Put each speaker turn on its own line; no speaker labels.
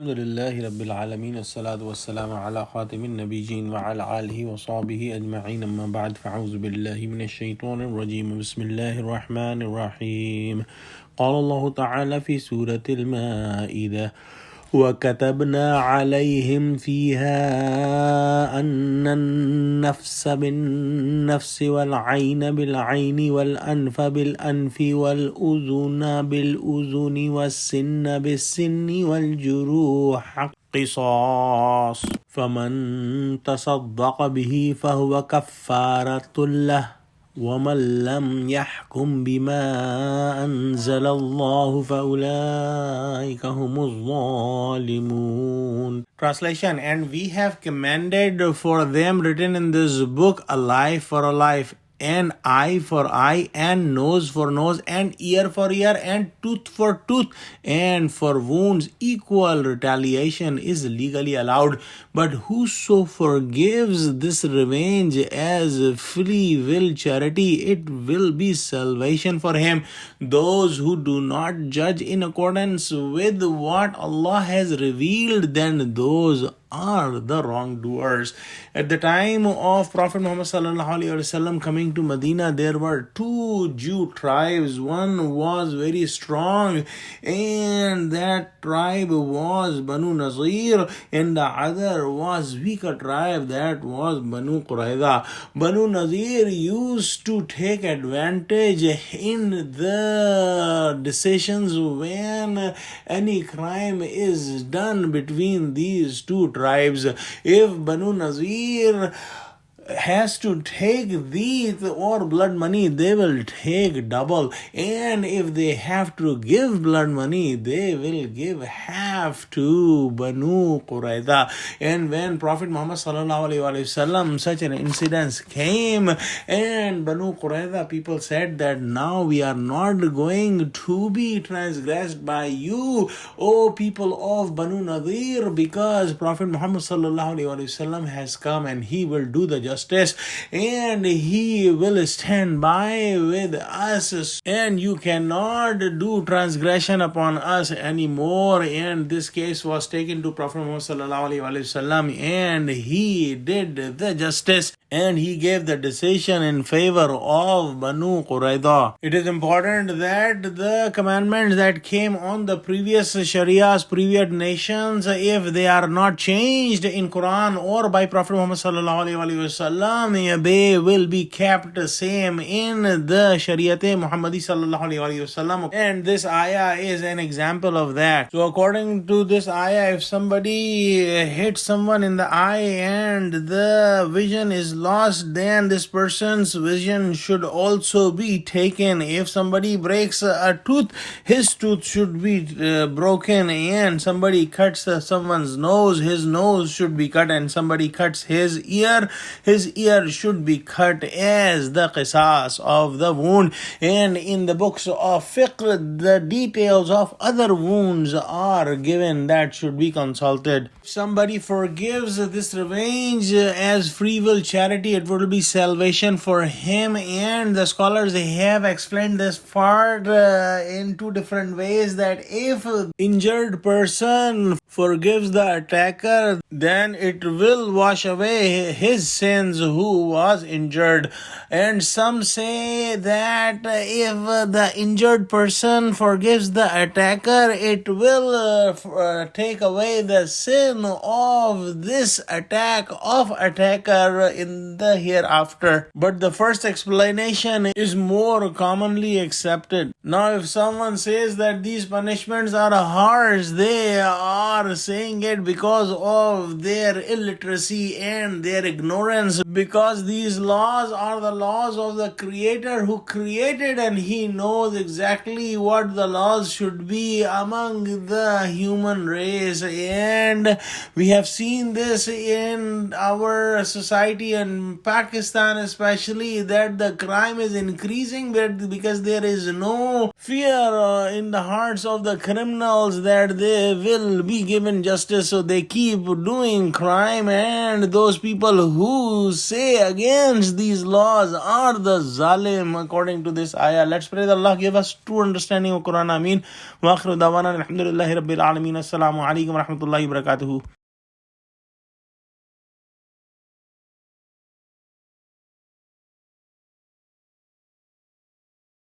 الحمد لله رب العالمين الصلاة والسلام على خاتم النبيين وعلى آله وصحبه أجمعين أما بعد فأعوذ بالله من الشيطان الرجيم بسم الله الرحمن الرحيم قال الله تعالى في سورة المائدة وكتبنا عليهم فيها أن النفس بالنفس والعين بالعين والأنف بالأنف والأذن بالأذن والسن بالسن والجروح قصاص فمن تصدق به فهو كفارة له ومن لم يحكم بما أنزل الله فأولئك هم الظالمون. Translation: And we have commanded for them written in this book a life for a life, and eye for eye, and nose for nose, and ear for ear, and tooth for tooth, and for wounds equal retaliation is legally allowed. But whoso forgives this revenge as free will charity, it will be salvation for him. Those who do not judge in accordance with what Allah has revealed, then those are the wrongdoers. At the time of Prophet Muhammad coming to Medina, there were two Jew tribes. One was very strong, and that tribe was Banu Nazir, and the other was weaker tribe, that was Banu Qurayza. Banu Nazir used to take advantage in the decisions when any crime is done between these two tribes. If Banu Nazir has to take deed or blood money, they will take double, and if they have to give blood money, they will give half to Banu Qurayza. And when Prophet Muhammad such an incident came, and Banu Qurayza people said that now we are not going to be transgressed by you, O people of Banu Nadir, because Prophet Muhammad has come and he will do the justice and he will stand by with us, and you cannot do transgression upon us anymore. And this case was taken to Prophet Muhammad and he did the justice and he gave the decision in favor of Banu Qurayza. It is important that the commandments that came on the previous Sharias, previous nations, if they are not changed in Quran or by Prophet Muhammad they will be kept same in the Shariat Muhammadi and this ayah is an example of that. So according to this ayah, if somebody hits someone in the eye and the vision is lost, then this person's vision should also be taken. If somebody breaks a tooth, his tooth should be broken, and somebody cuts someone's nose, his nose should be cut, and somebody cuts his ear should be cut as the qisas of the wound. And in the books of fiqh, the details of other wounds are given that should be consulted. If somebody forgives this revenge as free will charity, it will be salvation for him. And the scholars, they have explained this part in two different ways, that if injured person forgives the attacker, then it will wash away his sins who was injured. And some say that if the injured person forgives the attacker, it will take away the sin of this attacker in the hereafter. But the first explanation is more commonly accepted. Now if someone says that these punishments are harsh, they are saying it because of their illiteracy and their ignorance, because these laws are the laws of the Creator who created, and He knows exactly what the laws should be among the human race. And we have seen this in our society a in Pakistan especially, that the crime is increasing because there is no fear in the hearts of the criminals that they will be given justice, so they keep doing crime, and those people who say against these laws are the zalim, according to this ayah. Let's pray that Allah give us true understanding of Quran. Ameen. Wa akhiru dawana alhamdulillahi rabbil alameen. Assalamu alaikum wa rahmatullahi wa barakatuhu.